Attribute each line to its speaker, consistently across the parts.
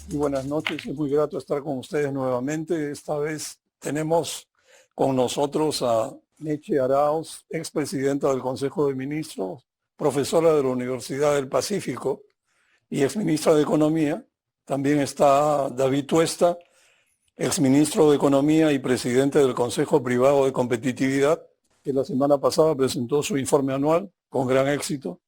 Speaker 1: Y buenas noches, es muy grato estar con ustedes nuevamente. Esta vez tenemos con nosotros a Meche Arauz, expresidenta del Consejo de Ministros, profesora de la Universidad del Pacífico y exministra de Economía. También está David Tuesta, exministro de Economía y presidente del Consejo Privado de Competitividad, que la semana pasada presentó su informe anual con gran éxito,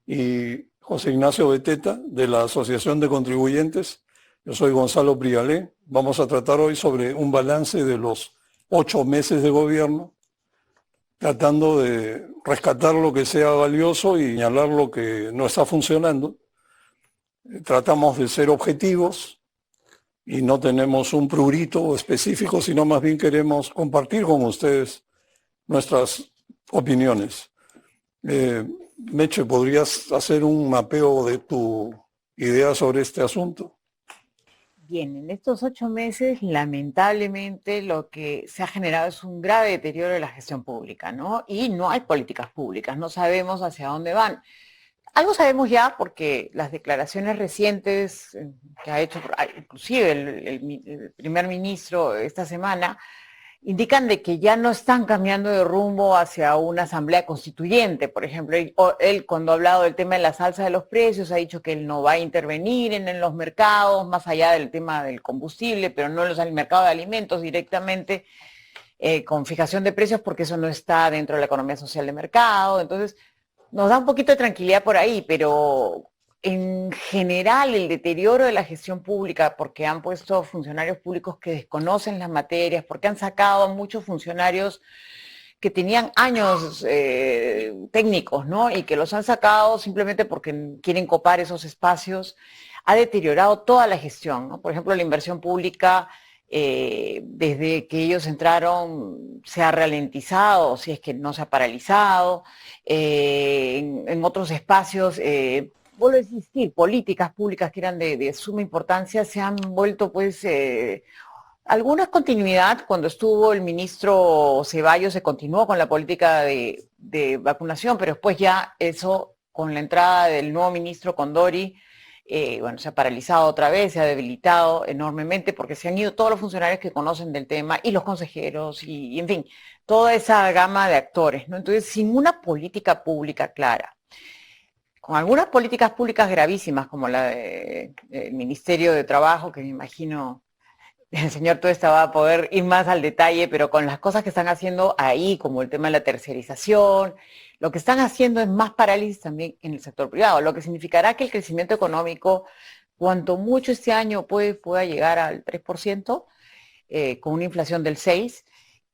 Speaker 1: y José Ignacio Beteta, de la Asociación de Contribuyentes. Yo soy Gonzalo Prialé. Vamos a tratar hoy sobre un balance de los 8 meses de gobierno, tratando de rescatar lo que sea valioso y señalar lo que no está funcionando. Tratamos de ser objetivos y no tenemos un prurito específico, sino más bien queremos compartir con ustedes nuestras opiniones. Meche, ¿podrías hacer un mapeo de tu idea sobre este asunto?
Speaker 2: Bien, en estos 8 meses, lamentablemente, lo que se ha generado es un grave deterioro de la gestión pública, ¿no? Y no hay políticas públicas, no sabemos hacia dónde van. Algo sabemos ya porque las declaraciones recientes que ha hecho inclusive el primer ministro esta semana indican de que ya no están cambiando de rumbo hacia una asamblea constituyente. Por ejemplo, él cuando ha hablado del tema de la alza de los precios ha dicho que él no va a intervenir en los mercados, más allá del tema del combustible, pero no en el mercado de alimentos directamente, con fijación de precios, porque eso no está dentro de la economía social de mercado. Entonces, nos da un poquito de tranquilidad por ahí, pero en general el deterioro de la gestión pública, porque han puesto funcionarios públicos que desconocen las materias, porque han sacado a muchos funcionarios que tenían años técnicos, ¿no? Y que los han sacado simplemente porque quieren copar esos espacios, ha deteriorado toda la gestión, ¿no? Por ejemplo, la inversión pública, desde que ellos entraron, se ha ralentizado, si es que no se ha paralizado. En otros espacios, vuelvo a insistir, políticas públicas que eran de suma importancia se han vuelto, pues, alguna continuidad. Cuando estuvo el ministro Ceballos se continuó con la política de vacunación, pero después ya eso, con la entrada del nuevo ministro Condori, bueno, se ha paralizado otra vez, se ha debilitado enormemente porque se han ido todos los funcionarios que conocen del tema y los consejeros y en fin, toda esa gama de actores, ¿no? Entonces, sin una política pública clara, con algunas políticas públicas gravísimas como la del Ministerio de Trabajo, que me imagino el señor Tuesta va a poder ir más al detalle, pero con las cosas que están haciendo ahí, como el tema de la tercerización, lo que están haciendo es más parálisis también en el sector privado, lo que significará que el crecimiento económico, cuanto mucho este año pueda llegar al 3%, con una inflación del 6%,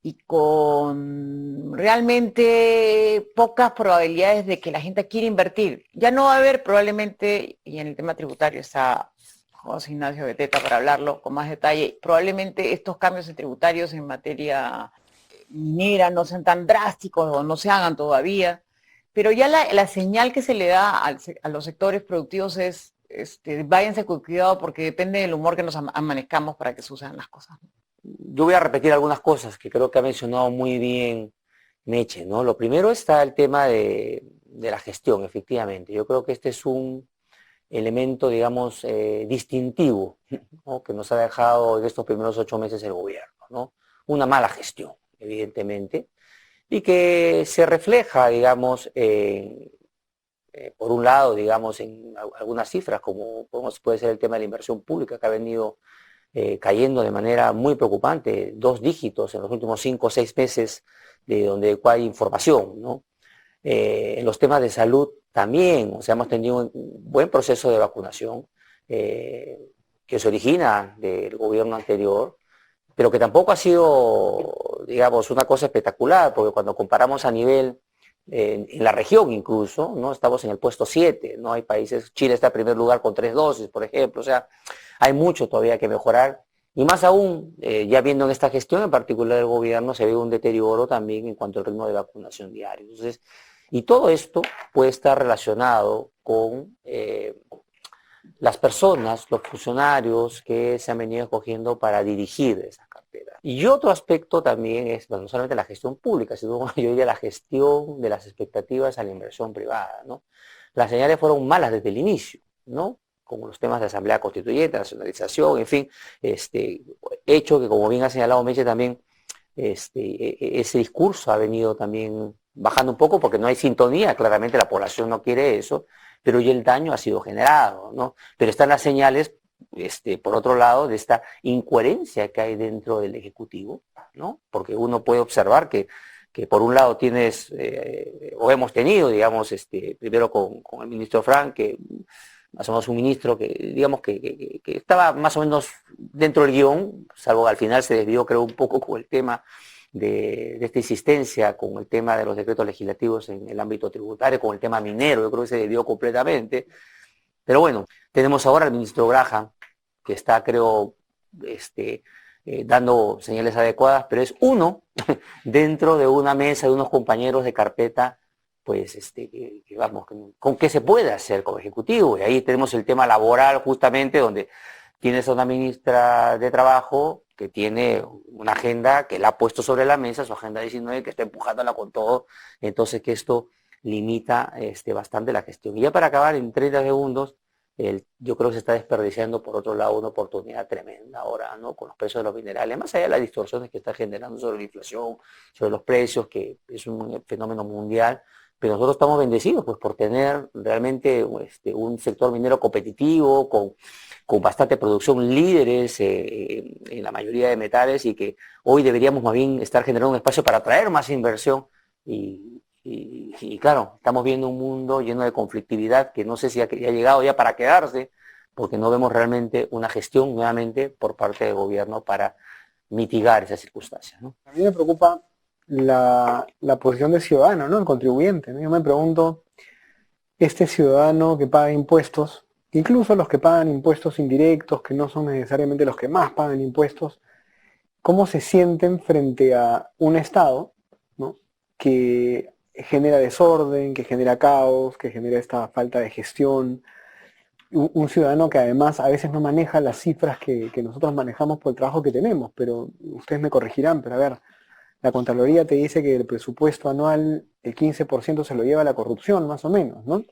Speaker 2: y con realmente pocas probabilidades de que la gente quiera invertir. Ya no va a haber probablemente, y en el tema tributario está José Ignacio Beteta para hablarlo con más detalle, probablemente estos cambios tributarios en materia minera no sean tan drásticos o no se hagan todavía, pero ya la señal que se le da a los sectores productivos es, váyanse con cuidado porque depende del humor que nos amanezcamos para que sucedan las cosas.
Speaker 3: Yo voy a repetir algunas cosas que creo que ha mencionado muy bien Meche, ¿no? Lo primero está el tema de la gestión, efectivamente. Yo creo que este es un elemento, digamos, distintivo, ¿no? Que nos ha dejado en estos primeros 8 meses el gobierno, ¿no? Una mala gestión, evidentemente, y que se refleja, digamos, por un lado, digamos, en algunas cifras, como puede ser el tema de la inversión pública, que ha venido cayendo de manera muy preocupante, 2 dígitos en los últimos 5 o 6 meses, de donde hay información, ¿no? En los temas de salud también, o sea, hemos tenido un buen proceso de vacunación que se origina del gobierno anterior, pero que tampoco ha sido, digamos, una cosa espectacular, porque cuando comparamos a nivel en la región incluso, ¿no? Estamos en el puesto 7, ¿no? Hay países, Chile está en primer lugar con 3 dosis, por ejemplo, o sea, hay mucho todavía que mejorar, y más aún, ya viendo en esta gestión en particular del gobierno, se ve un deterioro también en cuanto al ritmo de vacunación diario. Entonces, y todo esto puede estar relacionado con las personas, los funcionarios que se han venido escogiendo para dirigir esa cartera. Y otro aspecto también es, bueno, no solamente la gestión pública, sino yo diría la gestión de las expectativas a la inversión privada, ¿no? Las señales fueron malas desde el inicio, ¿no? con los temas de asamblea constituyente, nacionalización, en fin, hecho que, como bien ha señalado Meche también, ese discurso ha venido también bajando un poco porque no hay sintonía, claramente la población no quiere eso, pero ya el daño ha sido generado, ¿no? Pero están las señales, por otro lado, de esta incoherencia que hay dentro del Ejecutivo, ¿no? Porque uno puede observar que por un lado tienes, o hemos tenido, digamos, primero con el ministro Frank, que más o menos un ministro que, digamos, que estaba más o menos dentro del guión, salvo que al final se desvió, creo, un poco con el tema de esta insistencia, con el tema de los decretos legislativos en el ámbito tributario, con el tema minero, yo creo que se desvió completamente. Pero bueno, tenemos ahora al ministro Graham, que está, creo, dando señales adecuadas, pero es uno dentro de una mesa de unos compañeros de carpeta, pues, vamos, con qué se puede hacer como ejecutivo. Y ahí tenemos el tema laboral, justamente, donde tienes a una ministra de Trabajo que tiene una agenda que la ha puesto sobre la mesa, su agenda 19, que está empujándola con todo, entonces que esto limita bastante la gestión. Y ya para acabar, en 30 segundos, yo creo que se está desperdiciando, por otro lado, una oportunidad tremenda ahora, ¿no? Con los precios de los minerales, más allá de las distorsiones que está generando sobre la inflación, sobre los precios, que es un fenómeno mundial, pero nosotros estamos bendecidos pues, por tener realmente un sector minero competitivo, con bastante producción, líderes en la mayoría de metales, y que hoy deberíamos más bien estar generando un espacio para atraer más inversión. Y claro, estamos viendo un mundo lleno de conflictividad que no sé si ha llegado ya para quedarse, porque no vemos realmente una gestión nuevamente por parte del gobierno para mitigar esas circunstancias, ¿no?
Speaker 4: A mí me preocupa la posición del ciudadano, ¿no? El contribuyente, ¿no? Yo me pregunto, este ciudadano que paga impuestos, incluso los que pagan impuestos indirectos, que no son necesariamente los que más pagan impuestos, ¿cómo se sienten frente a un Estado, ¿no? Que genera desorden, que genera caos, que genera esta falta de gestión? Un ciudadano que además a veces no maneja las cifras que nosotros manejamos por el trabajo que tenemos, pero ustedes me corregirán, pero a ver, la Contraloría te dice que el presupuesto anual, el 15% se lo lleva la corrupción, más o menos, ¿no?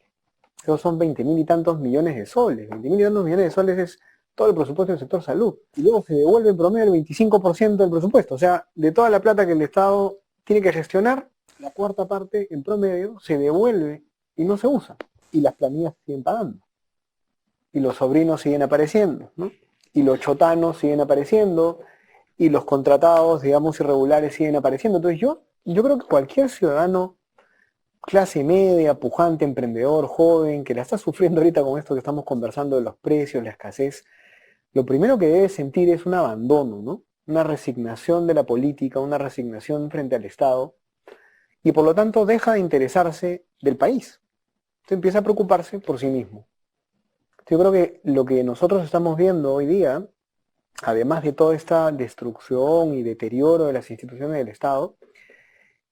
Speaker 4: Esos son 20.000 y tantos millones de soles. 20.000 y tantos millones de soles es todo el presupuesto del sector salud. Y luego se devuelve en promedio el 25% del presupuesto. O sea, de toda la plata que el Estado tiene que gestionar, la cuarta parte en promedio se devuelve y no se usa. Y las planillas siguen pagando. Y los sobrinos siguen apareciendo, ¿no? Y los chotanos siguen apareciendo. Y los contratados, digamos, irregulares siguen apareciendo. Entonces yo creo que cualquier ciudadano, clase media, pujante, emprendedor, joven, que la está sufriendo ahorita con esto que estamos conversando de los precios, la escasez, lo primero que debe sentir es un abandono, ¿no? Una resignación de la política, una resignación frente al Estado, y por lo tanto deja de interesarse del país. Entonces empieza a preocuparse por sí mismo. Yo creo que lo que nosotros estamos viendo hoy día, además de toda esta destrucción y deterioro de las instituciones del Estado,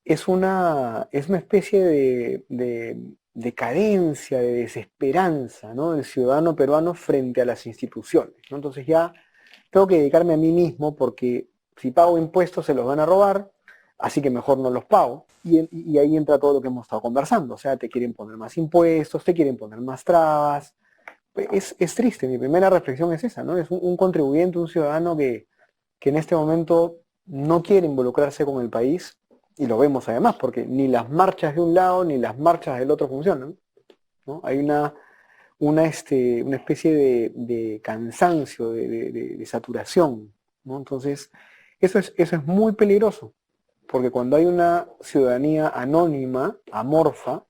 Speaker 4: es una especie de decadencia, de desesperanza, ¿no? Del ciudadano peruano frente a las instituciones, ¿no? Entonces ya tengo que dedicarme a mí mismo porque si pago impuestos se los van a robar, así que mejor no los pago. Y ahí entra todo lo que hemos estado conversando, o sea, te quieren poner más impuestos, te quieren poner más trabas. Es triste, mi primera reflexión es esa, ¿no? Es un contribuyente, un ciudadano que en este momento no quiere involucrarse con el país, y lo vemos además, porque ni las marchas de un lado ni las marchas del otro funcionan, ¿no? Hay una especie de cansancio, de saturación, ¿no? Entonces, eso es muy peligroso, porque cuando hay una ciudadanía anónima, amorfa,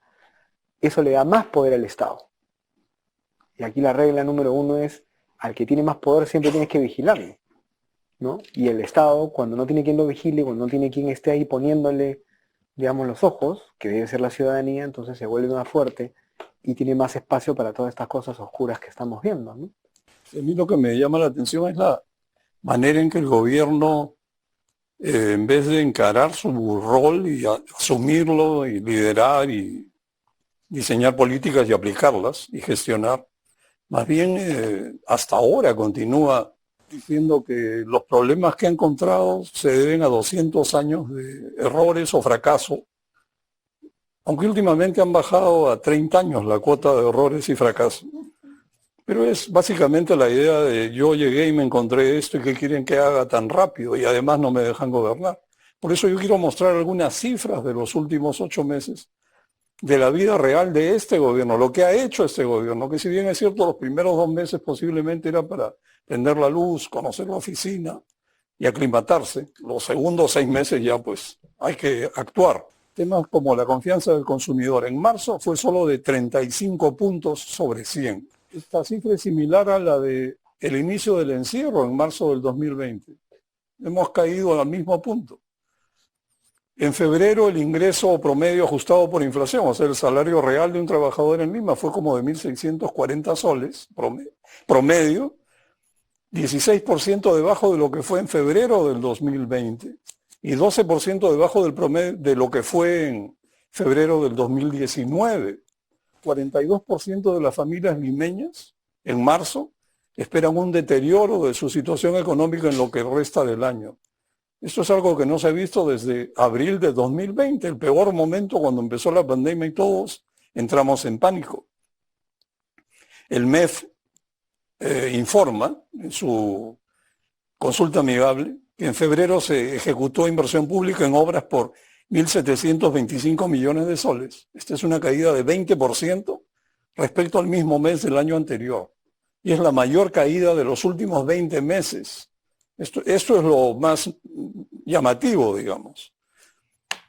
Speaker 4: eso le da más poder al Estado. Y aquí la regla número 1 es, al que tiene más poder siempre tienes que vigilarlo, ¿no? Y el Estado, cuando no tiene quien lo vigile, cuando no tiene quien esté ahí poniéndole, digamos, los ojos, que debe ser la ciudadanía, entonces se vuelve más fuerte y tiene más espacio para todas estas cosas oscuras que estamos viendo, ¿no?
Speaker 1: A mí lo que me llama la atención es la manera en que el gobierno, en vez de encarar su rol y asumirlo y liderar y diseñar políticas y aplicarlas y gestionar, más bien hasta ahora continúa diciendo que los problemas que ha encontrado se deben a 200 años de errores o fracaso, aunque últimamente han bajado a 30 años la cuota de errores y fracasos. Pero es básicamente la idea de yo llegué y me encontré esto y qué quieren que haga tan rápido y además no me dejan gobernar. Por eso yo quiero mostrar algunas cifras de los últimos 8 meses de la vida real de este gobierno, lo que ha hecho este gobierno, que si bien es cierto, los primeros 2 meses posiblemente era para prender la luz, conocer la oficina y aclimatarse. Los segundos 6 meses ya pues hay que actuar. Temas como la confianza del consumidor en marzo fue solo de 35 puntos sobre 100. Esta cifra es similar a la de el inicio del encierro en marzo del 2020. Hemos caído al mismo punto. En febrero el ingreso promedio ajustado por inflación, o sea, el salario real de un trabajador en Lima fue como de 1.640 soles promedio, 16% debajo de lo que fue en febrero del 2020 y 12% debajo del promedio de lo que fue en febrero del 2019. 42% de las familias limeñas en marzo esperan un deterioro de su situación económica en lo que resta del año. Esto es algo que no se ha visto desde abril de 2020, el peor momento cuando empezó la pandemia y todos entramos en pánico. El MEF informa en su consulta amigable que en febrero se ejecutó inversión pública en obras por 1.725 millones de soles. Esta es una caída de 20% respecto al mismo mes del año anterior. Y es la mayor caída de los últimos 20 meses. Esto es lo más llamativo, digamos.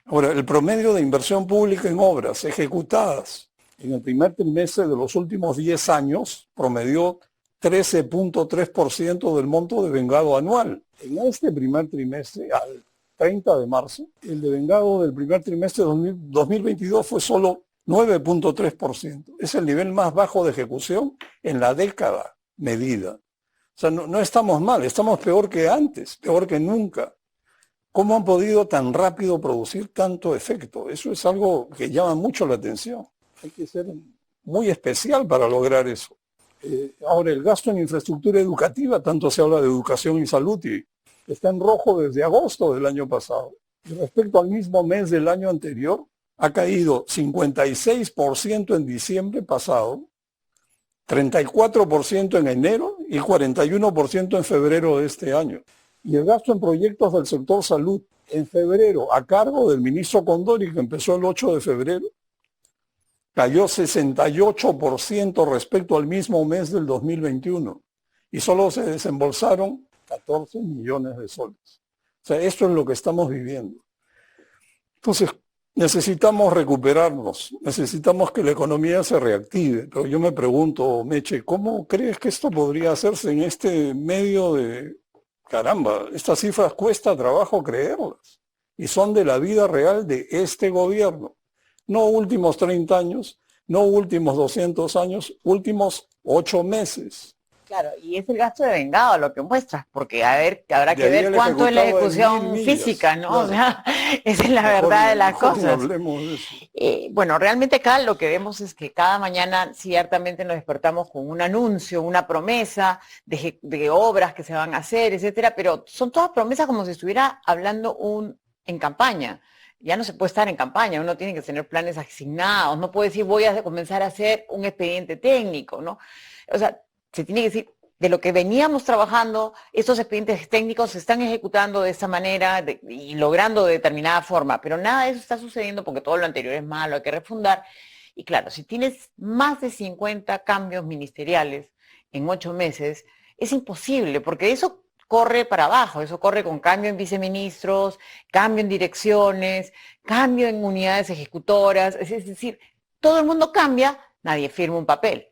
Speaker 1: Ahora, el promedio de inversión pública en obras ejecutadas en el primer trimestre de los últimos 10 años promedió 13.3% del monto devengado anual. En este primer trimestre, al 30 de marzo, el devengado del primer trimestre de 2022 fue solo 9.3%. Es el nivel más bajo de ejecución en la década medida. O sea, no estamos mal, estamos peor que antes, peor que nunca. ¿Cómo han podido tan rápido producir tanto efecto? Eso es algo que llama mucho la atención. Hay que ser muy especial para lograr eso. Ahora, el gasto en infraestructura educativa, tanto se habla de educación y salud, y está en rojo desde agosto del año pasado. Y respecto al mismo mes del año anterior, ha caído 56% en diciembre pasado, 34% en enero y 41% en febrero de este año. Y el gasto en proyectos del sector salud en febrero, a cargo del ministro Condori, que empezó el 8 de febrero, cayó 68% respecto al mismo mes del 2021 y solo se desembolsaron 14 millones de soles. O sea, esto es lo que estamos viviendo. Entonces, necesitamos recuperarnos, necesitamos que la economía se reactive. Pero yo me pregunto, Meche, ¿cómo crees que esto podría hacerse en este medio de... Caramba, estas cifras cuesta trabajo creerlas y son de la vida real de este gobierno. No últimos 30 años, no últimos 200 años, últimos 8 meses.
Speaker 2: Claro, y es el gasto de vengado lo que muestras, porque a ver, habrá que ver cuánto es la ejecución física, ¿no? Claro. O sea, esa es la verdad de las cosas.
Speaker 1: Hablemos de eso.
Speaker 2: Bueno, realmente acá lo que vemos es que cada mañana ciertamente nos despertamos con un anuncio, una promesa de obras que se van a hacer, etcétera, pero son todas promesas como si estuviera hablando en campaña. Ya no se puede estar en campaña, uno tiene que tener planes asignados, no puede decir voy a comenzar a hacer un expediente técnico, ¿no? O sea, se tiene que decir, de lo que veníamos trabajando, estos expedientes técnicos se están ejecutando de esta manera y logrando de determinada forma, pero nada de eso está sucediendo porque todo lo anterior es malo, hay que refundar. Y claro, si tienes más de 50 cambios ministeriales en 8 meses, es imposible, porque eso corre para abajo, eso corre con cambio en viceministros, cambio en direcciones, cambio en unidades ejecutoras, es decir, todo el mundo cambia, nadie firma un papel.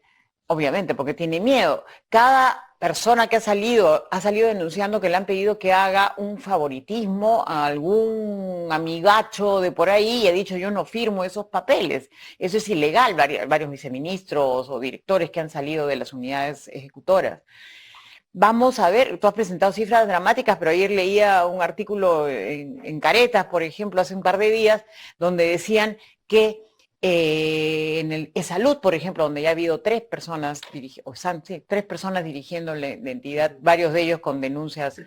Speaker 2: Obviamente, porque tiene miedo. Cada persona que ha salido denunciando que le han pedido que haga un favoritismo a algún amigacho de por ahí y ha dicho yo no firmo esos papeles. Eso es ilegal, varios viceministros o directores que han salido de las unidades ejecutoras. Vamos a ver, tú has presentado cifras dramáticas, pero ayer leía un artículo en Caretas, por ejemplo, hace un par de días, donde decían que en el salud, por ejemplo, donde ya ha habido 3 personas dirigiendo la entidad, varios de ellos con denuncias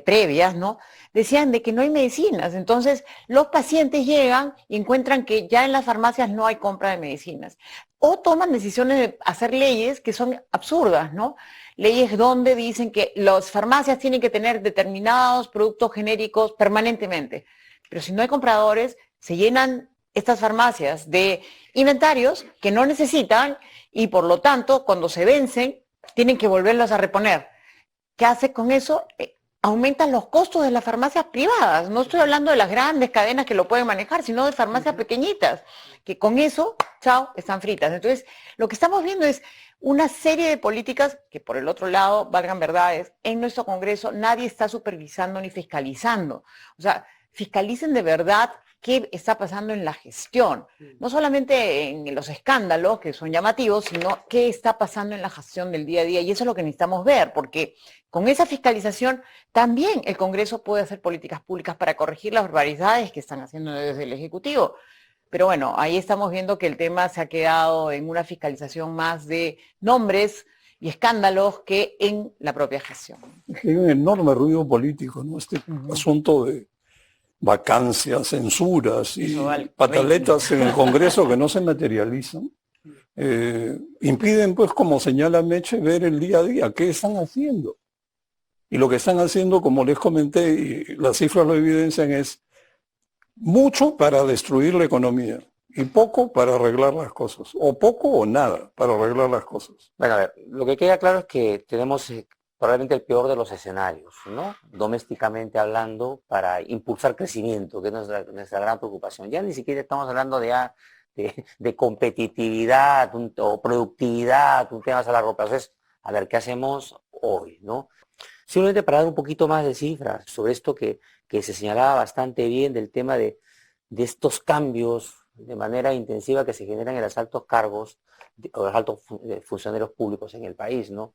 Speaker 2: previas, ¿no? Decían de que no hay medicinas. Entonces, los pacientes llegan y encuentran que ya en las farmacias no hay compra de medicinas. O toman decisiones de hacer leyes que son absurdas, ¿no? Leyes donde dicen que las farmacias tienen que tener determinados productos genéricos permanentemente. Pero si no hay compradores, se llenan estas farmacias de inventarios que no necesitan y por lo tanto, cuando se vencen, tienen que volverlos a reponer. ¿Qué hace con eso? Aumentan los costos de las farmacias privadas. No estoy hablando de las grandes cadenas que lo pueden manejar, sino de farmacias pequeñitas, que con eso, chao, están fritas. Entonces, lo que estamos viendo es una serie de políticas que, por el otro lado, valgan verdades, en nuestro Congreso nadie está supervisando ni fiscalizando. O sea, fiscalicen de verdad qué está pasando en la gestión, no solamente en los escándalos que son llamativos, sino qué está pasando en la gestión del día a día. Y eso es lo que necesitamos ver, porque con esa fiscalización también el Congreso puede hacer políticas públicas para corregir las barbaridades que están haciendo desde el Ejecutivo. Pero bueno, ahí estamos viendo que el tema se ha quedado en una fiscalización más de nombres y escándalos que en la propia gestión.
Speaker 1: Hay un enorme ruido político, ¿no? Este asunto de vacancias, censuras y pataletas en el Congreso que no se materializan, impiden, pues, como señala Meche, ver el día a día, qué están haciendo. Y lo que están haciendo, como les comenté, y las cifras lo evidencian, es mucho para destruir la economía y poco para arreglar las cosas, o poco o nada para arreglar las cosas.
Speaker 3: Bueno, a ver, lo que queda claro es que tenemos probablemente el peor de los escenarios, ¿no? Domésticamente hablando, para impulsar crecimiento, que es nuestra gran preocupación. Ya ni siquiera estamos hablando de competitividad o productividad, un tema más a largo plazo. Es, a ver, ¿qué hacemos hoy, no? Simplemente para dar un poquito más de cifras sobre esto que se señalaba bastante bien del tema de estos cambios de manera intensiva que se generan en los altos cargos o los altos funcionarios públicos en el país, ¿no?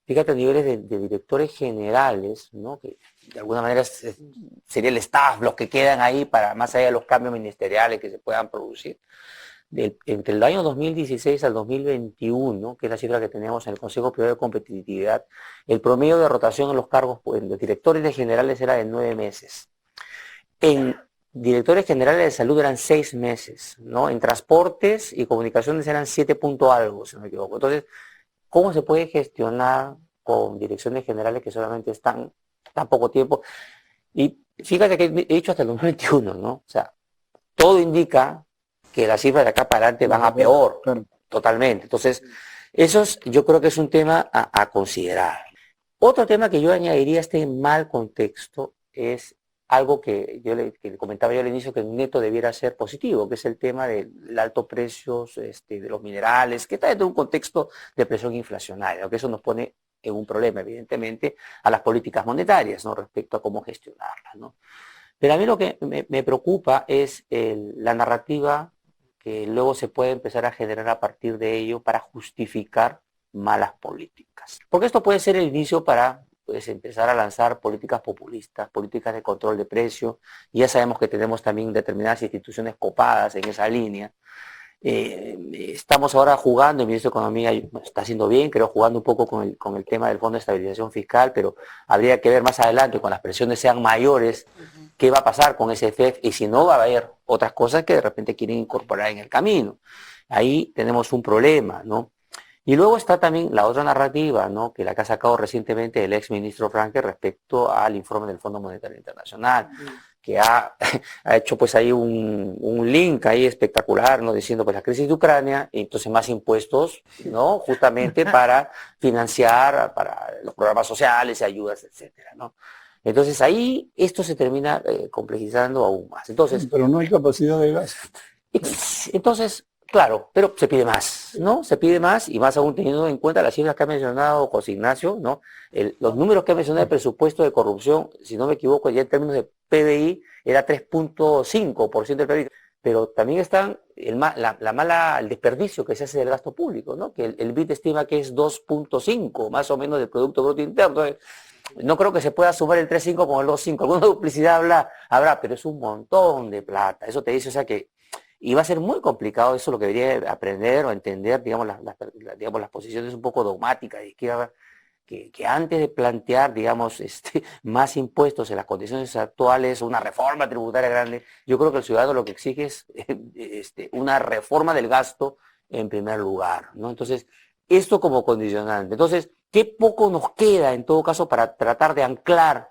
Speaker 3: Fíjate a niveles de directores generales, ¿no? Que de alguna manera sería el staff, los que quedan ahí para más allá de los cambios ministeriales que se puedan producir. Entre el año 2016 al 2021, que es la cifra que teníamos en el Consejo Superior de Competitividad, el promedio de rotación en los cargos, en los directores de generales era de 9 meses. En directores generales de salud eran 6 meses, ¿no? En transportes y comunicaciones eran 7 punto algo, si no me equivoco. Entonces, ¿cómo se puede gestionar con direcciones generales que solamente están tan poco tiempo? Y fíjate que he dicho hasta el 2021, ¿no? O sea, todo indica que las cifras de acá para adelante van a peor, claro, totalmente. Entonces, yo creo que es un tema a considerar. Otro tema que yo añadiría a este mal contexto es algo que le comentaba yo al inicio, que el neto debiera ser positivo, que es el tema del alto precio de los minerales, que está dentro de un contexto de presión inflacionaria, que eso nos pone en un problema, evidentemente, a las políticas monetarias, ¿no? Respecto a cómo gestionarlas, ¿no? Pero a mí lo que me preocupa es la narrativa que luego se puede empezar a generar a partir de ello para justificar malas políticas. Porque esto puede ser el inicio para empezar a lanzar políticas populistas, políticas de control de precios. Y ya sabemos que tenemos también determinadas instituciones copadas en esa línea. Estamos ahora jugando, el ministro de Economía está haciendo bien, creo, jugando un poco con el tema del Fondo de Estabilización Fiscal, pero habría que ver más adelante, cuando las presiones sean mayores, qué va a pasar con ese FEF y si no va a haber otras cosas que de repente quieren incorporar en el camino. Ahí tenemos un problema, ¿no? Y luego está también la otra narrativa, ¿no? Que la que ha sacado recientemente el ex ministro Franke respecto al informe del Fondo Monetario Internacional, que ha hecho pues ahí un link ahí espectacular, ¿no? Diciendo pues la crisis de Ucrania, y entonces más impuestos, ¿no? Justamente para financiar para los programas sociales y ayudas, etcétera, ¿no? Entonces ahí esto se termina complejizando aún más. Entonces,
Speaker 1: pero no hay capacidad de gasto.
Speaker 3: Entonces, claro, pero se pide más, ¿no? Se pide más, y más aún teniendo en cuenta las cifras que ha mencionado José Ignacio, ¿no? Los números que ha mencionado el presupuesto de corrupción, si no me equivoco, ya en términos de PBI, era 3.5% del PBI, pero también están el desperdicio que se hace del gasto público, ¿no? Que el BID estima que es 2.5, más o menos, del Producto Bruto Interno. Entonces, no creo que se pueda sumar el 3.5 con el 2.5. Alguna duplicidad habrá, pero es un montón de plata. Eso te dice, o sea que, y va a ser muy complicado, eso es lo que debería aprender o entender, digamos, las posiciones un poco dogmáticas de izquierda, que antes de plantear, digamos, más impuestos en las condiciones actuales, una reforma tributaria grande, yo creo que el ciudadano lo que exige es una reforma del gasto en primer lugar, ¿no? Entonces, esto como condicionante. Entonces, ¿qué poco nos queda en todo caso para tratar de anclar,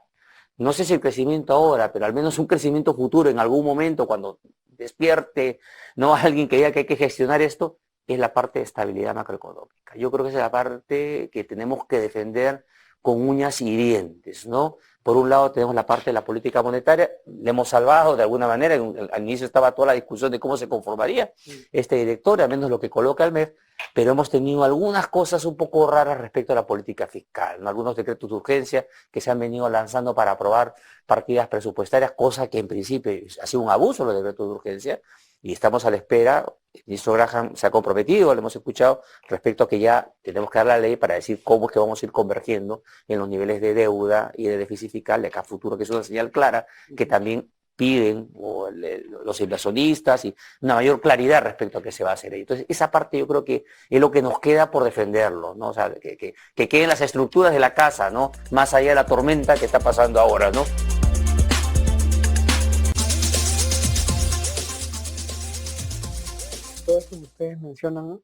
Speaker 3: no sé si el crecimiento ahora, pero al menos un crecimiento futuro en algún momento cuando despierte, ¿no? Alguien que diga que hay que gestionar esto? Es la parte de estabilidad macroeconómica. Yo creo que esa es la parte que tenemos que defender con uñas y dientes, ¿no? Por un lado tenemos la parte de la política monetaria, le hemos salvado de alguna manera, al inicio estaba toda la discusión de cómo se conformaría este directorio, al menos lo que coloca el MEF, pero hemos tenido algunas cosas un poco raras respecto a la política fiscal, ¿no? Algunos decretos de urgencia que se han venido lanzando para aprobar partidas presupuestarias, cosa que en principio ha sido un abuso los decretos de urgencia, y estamos a la espera. El ministro Graham se ha comprometido, lo hemos escuchado, respecto a que ya tenemos que dar la ley para decir cómo es que vamos a ir convergiendo en los niveles de deuda y de déficit fiscal de acá a futuro, que es una señal clara que también piden los inversionistas y una mayor claridad respecto a qué se va a hacer ahí. Entonces, esa parte yo creo que es lo que nos queda por defenderlo, ¿no? O sea, que queden las estructuras de la casa, ¿no? Más allá de la tormenta que está pasando ahora, ¿no?
Speaker 4: Todo esto que ustedes mencionan, ¿no?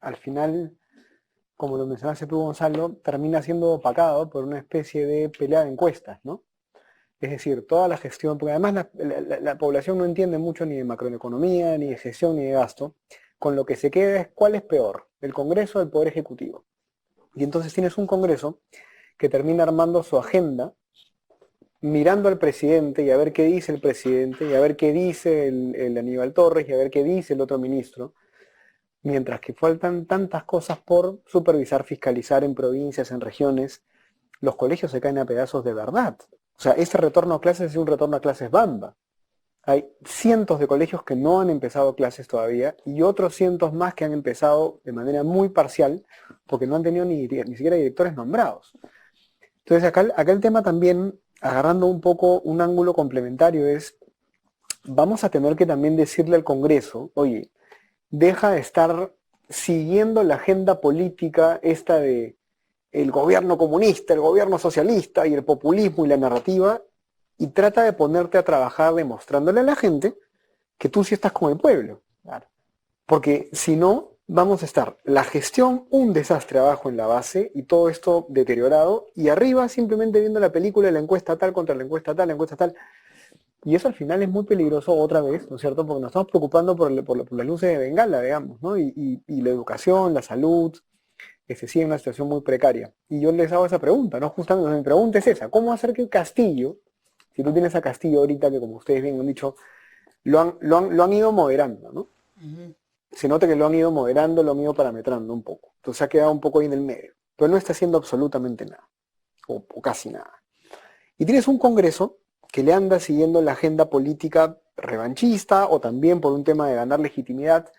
Speaker 4: Al final, como lo mencionaste tú, Gonzalo, termina siendo opacado por una especie de pelea de encuestas, ¿no? Es decir, toda la gestión, porque además la población no entiende mucho ni de macroeconomía, ni de gestión, ni de gasto, con lo que se queda es cuál es peor, el Congreso o el Poder Ejecutivo. Y entonces tienes un Congreso que termina armando su agenda, mirando al presidente y a ver qué dice el presidente, y a ver qué dice el Aníbal Torres, y a ver qué dice el otro ministro, mientras que faltan tantas cosas por supervisar, fiscalizar en provincias, en regiones. Los colegios se caen a pedazos de verdad. O sea, este retorno a clases es un retorno a clases bamba. Hay cientos de colegios que no han empezado clases todavía y otros cientos más que han empezado de manera muy parcial porque no han tenido ni siquiera directores nombrados. Entonces acá el tema también, agarrando un poco un ángulo complementario, es vamos a tener que también decirle al Congreso, oye, deja de estar siguiendo la agenda política esta de el gobierno comunista, el gobierno socialista y el populismo y la narrativa, y trata de ponerte a trabajar demostrándole a la gente que tú sí estás con el pueblo. Claro. Porque si no, vamos a estar la gestión un desastre abajo en la base y todo esto deteriorado, y arriba simplemente viendo la película de la encuesta tal contra la encuesta tal, la encuesta tal. Y eso al final es muy peligroso otra vez, ¿no es cierto? Porque nos estamos preocupando por las luces de Bengala, digamos, ¿no? Y la educación, la salud, que se sigue en una situación muy precaria. Y yo les hago esa pregunta, ¿no? Justamente mi pregunta es esa, ¿cómo hacer que Castillo, si tú tienes a Castillo ahorita, que como ustedes bien han dicho, lo han ido moderando, ¿no? Uh-huh. Se nota que lo han ido moderando, lo han ido parametrando un poco. Entonces ha quedado un poco ahí en el medio. Pero no está haciendo absolutamente nada, o casi nada. Y tienes un Congreso que le anda siguiendo la agenda política revanchista, o también por un tema de ganar legitimidad,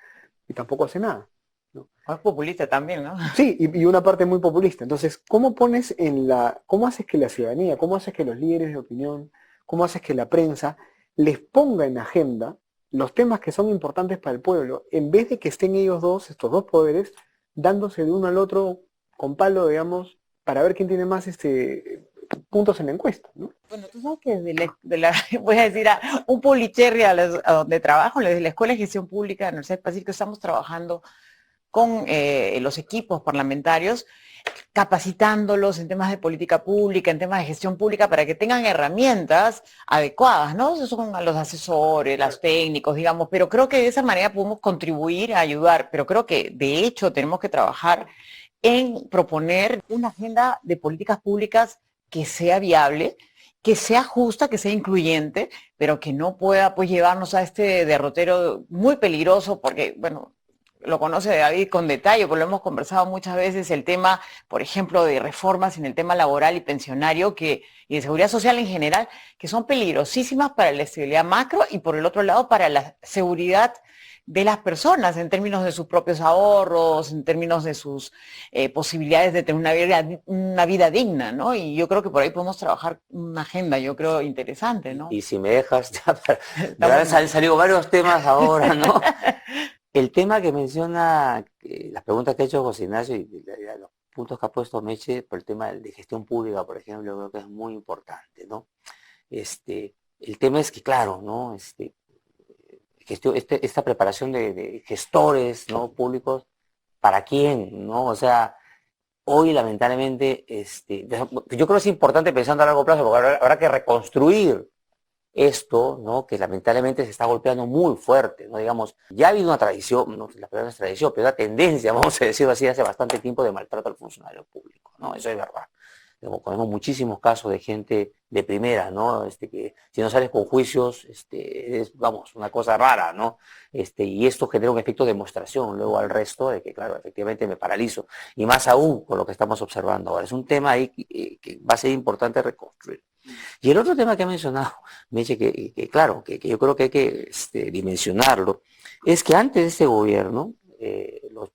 Speaker 4: y tampoco hace nada.
Speaker 2: ¿No? Es populista también, ¿no?
Speaker 4: Sí, y una parte muy populista. Entonces, ¿cómo haces que la ciudadanía, cómo haces que los líderes de opinión, cómo haces que la prensa les ponga en agenda los temas que son importantes para el pueblo, en vez de que estén ellos dos, estos dos poderes, dándose de uno al otro con palo, digamos, para ver quién tiene más puntos en la encuesta, ¿no?
Speaker 2: Bueno, tú sabes que voy a decir un policherry a donde trabajo, desde la Escuela de Gestión Pública de la Universidad del Pacífico, estamos trabajando con los equipos parlamentarios, capacitándolos en temas de política pública, en temas de gestión pública, para que tengan herramientas adecuadas, ¿no? Esos son los asesores, los técnicos, digamos, pero creo que de esa manera podemos contribuir a ayudar, pero creo que de hecho tenemos que trabajar en proponer una agenda de políticas públicas que sea viable, que sea justa, que sea incluyente, pero que no pueda pues llevarnos a este derrotero muy peligroso, porque, bueno, lo conoce David con detalle, porque lo hemos conversado muchas veces, el tema, por ejemplo, de reformas en el tema laboral y pensionario y de seguridad social en general, que son peligrosísimas para la estabilidad macro y por el otro lado para la seguridad de las personas en términos de sus propios ahorros, en términos de sus posibilidades de tener una vida digna, ¿no? Y yo creo que por ahí podemos trabajar una agenda, yo creo, interesante, ¿no?
Speaker 3: Y si me dejas, han salido varios temas ahora, ¿no? El tema que menciona, las preguntas que ha hecho José Ignacio y los puntos que ha puesto Meche por el tema de gestión pública, por ejemplo, creo que es muy importante, ¿no? El tema es que, claro, ¿no? Esta preparación de gestores, ¿no? Públicos, ¿para quién? ¿No? O sea, hoy lamentablemente, yo creo que es importante pensando a largo plazo, porque habrá que reconstruir esto, ¿no? Que lamentablemente se está golpeando muy fuerte, ¿no? Digamos, ya ha habido una tradición, no, la palabra no es tradición, pero una tendencia, vamos a decirlo así, hace bastante tiempo de maltrato al funcionario público, ¿no? Eso es verdad. Conocemos muchísimos casos de gente de primera, ¿no? Que si no sales con juicios, es, vamos, una cosa rara, ¿no? Y esto genera un efecto de demostración luego al resto de que, claro, efectivamente me paralizo. Y más aún con lo que estamos observando ahora. Es un tema ahí que va a ser importante reconstruir. Y el otro tema que ha mencionado, Meche, claro, que yo creo que hay que dimensionarlo, es que antes de este gobierno, los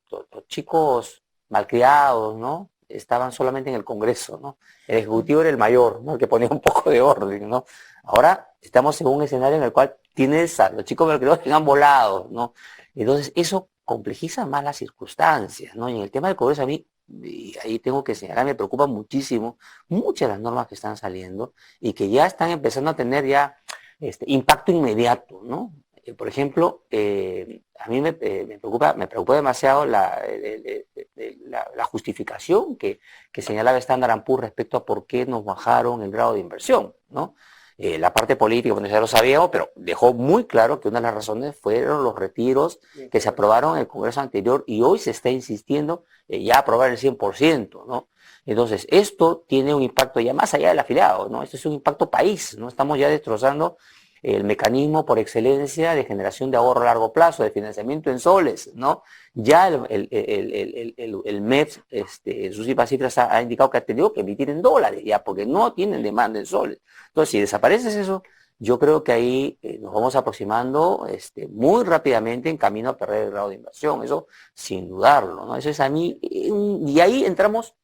Speaker 3: chicos malcriados, ¿no? Estaban solamente en el Congreso, ¿no? El Ejecutivo era el mayor, ¿no? El que ponía un poco de orden, ¿no? Ahora estamos en un escenario en el cual tienes a los chicos malcriados que han volado, ¿no? Entonces eso complejiza más las circunstancias, ¿no? Y en el tema del Congreso a mí, y ahí tengo que señalar, me preocupan muchísimo muchas de las normas que están saliendo y que ya están empezando a tener ya impacto inmediato, ¿no? Por ejemplo, a mí me preocupa demasiado la justificación que señalaba Standard & Poor's respecto a por qué nos bajaron el grado de inversión, ¿no? La parte política, bueno, ya lo sabíamos, pero dejó muy claro que una de las razones fueron los retiros que se aprobaron en el Congreso anterior y hoy se está insistiendo ya aprobar el 100%, ¿no? Entonces, esto tiene un impacto ya más allá del afiliado, ¿no? Esto es un impacto país, ¿no? Estamos ya destrozando el mecanismo por excelencia de generación de ahorro a largo plazo, de financiamiento en soles, ¿no? Ya el MEF, en sus cifras ha indicado que ha tenido que emitir en dólares, ya, porque no tienen demanda en soles. Entonces, si desapareces eso, yo creo que ahí nos vamos aproximando muy rápidamente en camino a perder el grado de inversión, eso sin dudarlo, ¿no? Eso es a mí, y ahí entramos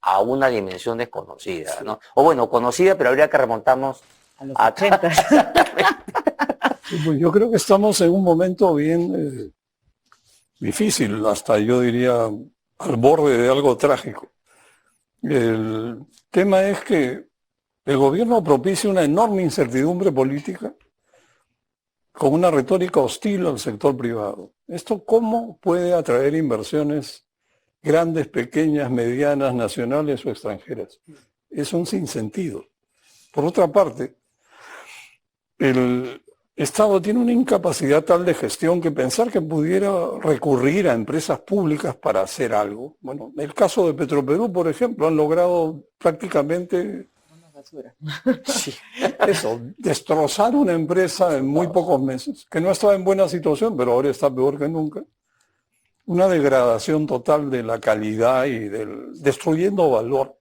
Speaker 3: a una dimensión desconocida, ¿no? O bueno, conocida, pero habría que remontarnos
Speaker 2: a los 80.
Speaker 1: Pues yo creo que estamos en un momento bien difícil, hasta yo diría al borde de algo trágico. El tema es que el gobierno propicia una enorme incertidumbre política con una retórica hostil al sector privado. ¿Esto cómo puede atraer inversiones grandes, pequeñas, medianas, nacionales o extranjeras? Es un sinsentido. Por otra parte, el Estado tiene una incapacidad tal de gestión que pensar que pudiera recurrir a empresas públicas para hacer algo. Bueno, en el caso de Petroperú, por ejemplo, han logrado prácticamente sí, eso, destrozar una empresa en muy pocos meses, que no estaba en buena situación, pero ahora está peor que nunca. Una degradación total de la calidad y destruyendo valor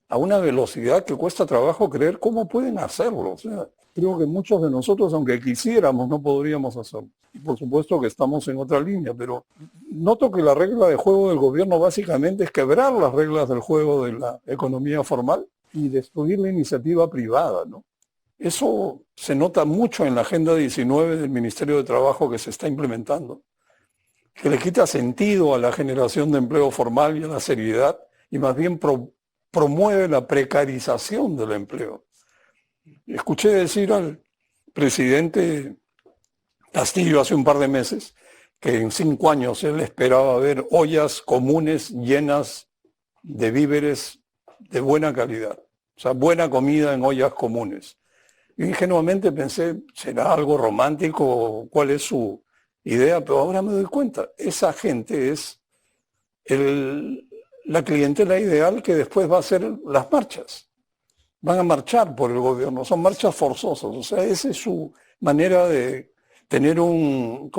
Speaker 1: a una velocidad que cuesta trabajo creer cómo pueden hacerlo. O sea, creo que muchos de nosotros, aunque quisiéramos, no podríamos hacerlo. Y por supuesto que estamos en otra línea, pero noto que la regla de juego del gobierno básicamente es quebrar las reglas del juego de la economía formal y destruir la iniciativa privada, ¿no? Eso se nota mucho en la Agenda 19 del Ministerio de Trabajo que se está implementando, que le quita sentido a la generación de empleo formal y a la seriedad, y más bien promueve la precarización del empleo. Escuché decir al presidente Castillo hace un par de meses que en 5 años él esperaba ver ollas comunes llenas de víveres de buena calidad, o sea, buena comida en ollas comunes. Yo ingenuamente pensé, ¿será algo romántico? ¿Cuál es su idea? Pero ahora me doy cuenta, esa gente es la clientela ideal que después va a hacer las marchas. Van a marchar por el gobierno, son marchas forzosas, o sea, esa es su manera de tener un